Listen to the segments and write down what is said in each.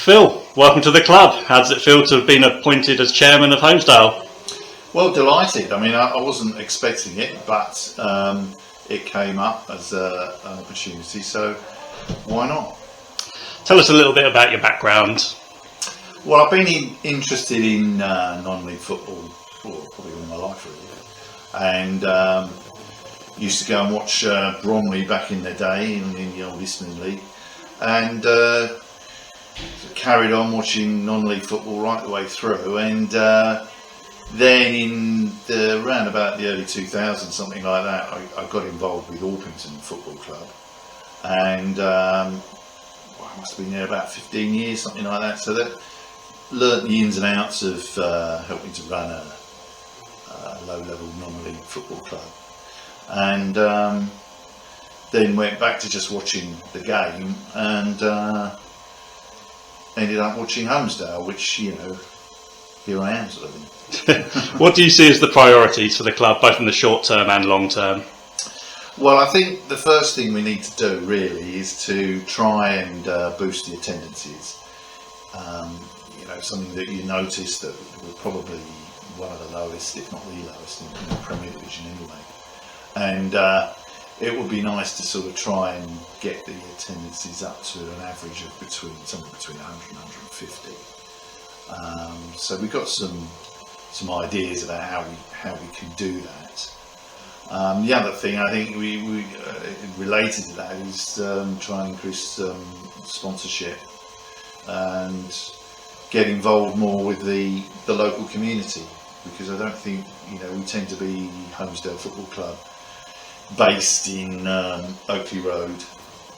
Phil, welcome to the club. How does it feel to have been appointed as chairman of Holmesdale? Well, delighted. I mean, I wasn't expecting it, but it came up as an opportunity, so why not? Tell us a little bit about your background. Well, I've been interested in non-league football for probably all my life, really, and used to go and watch Bromley back in the day in the old Eastern League, and carried on watching non-league football right the way through, and then in around about the early 2000s, something like that, I got involved with Orpington Football Club, and I must have been there about 15 years, something like that, so that learnt the ins and outs of helping to run a low-level non-league football club, and then went back to just watching the game, and ended up watching Holmesdale, which, you know, here I am sort of thing. What do you see as the priorities for the club, both in the short term and long term? Well, I think the first thing we need to do really is to try and boost the attendances. You know, something that you notice that we're probably one of the lowest, if not the lowest, in the Premier Division anyway. And it would be nice to sort of try and get the attendances up to an average of somewhere between 100 and 150. So we've got some ideas about how we can do that. The other thing I think we related to that is try and increase sponsorship and get involved more with the local community, because I don't think, you know, we tend to be Holmesdale Football Club based in Oakley Road,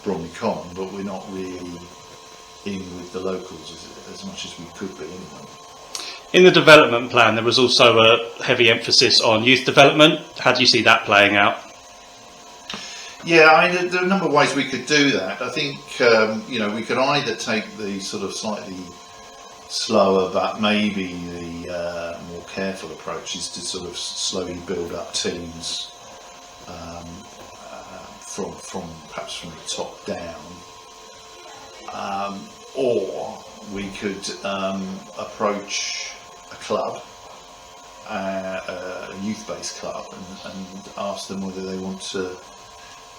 Bromley Common, but we're not really in with the locals as much as we could be anyway. In the development plan, there was also a heavy emphasis on youth development. How do you see that playing out? Yeah, I mean, there are a number of ways we could do that. I think, you know, we could either take the sort of slightly slower but maybe the more careful approach is to sort of slowly build up teams from perhaps from the top down, or we could approach a club, a youth-based club, and ask them whether they want to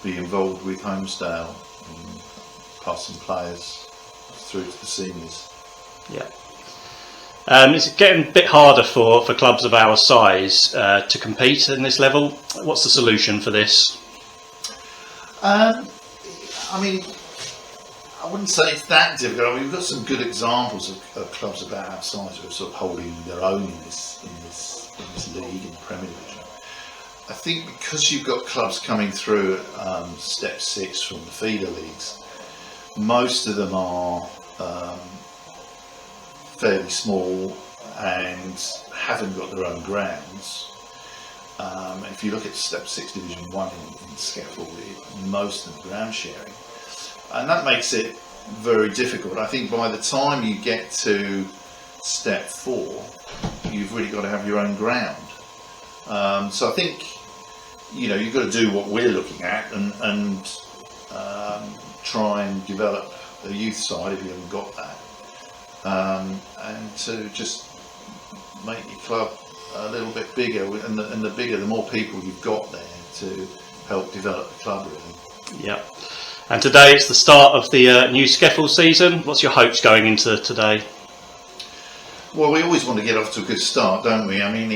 be involved with Holmesdale and passing players through to the seniors. Yeah. It's getting a bit harder for clubs of our size to compete in this level. What's the solution for this? I mean, I wouldn't say it's that difficult. I mean, we've got some good examples of clubs about our size who are sort of holding their own in this league, in the Premier Division. I think because you've got clubs coming through step 6 from the feeder leagues, most of them are fairly small and haven't got their own grounds. If you look at Step 6 Division 1 in Scaffold, most of them ground sharing, and that makes it very difficult. I think by the time you get to Step 4, you've really got to have your own ground. So I think, you know, you've got to do what we're looking at and try and develop a youth side if you haven't got that. And to just make your club a little bit bigger, and the bigger, the more people you've got there to help develop the club, really. Yeah. And today it's the start of the new Scaffold season. What's your hopes going into today? Well, we always want to get off to a good start, don't we? I mean,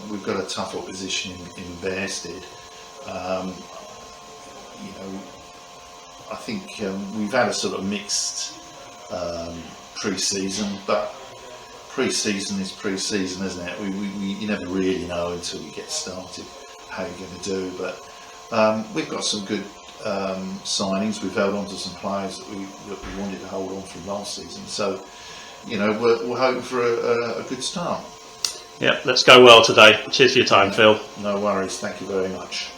we've got a tough opposition in Bearsted. You know, I think we've had a sort of mixed pre-season, but pre-season is pre-season, isn't it? You never really know until you get started how you're going to do. But we've got some good signings. We've held on to some players that we wanted to hold on from last season. So, you know, we're hoping for a good start. Yeah, let's go well today. Cheers for your time, Phil. No worries. Thank you very much.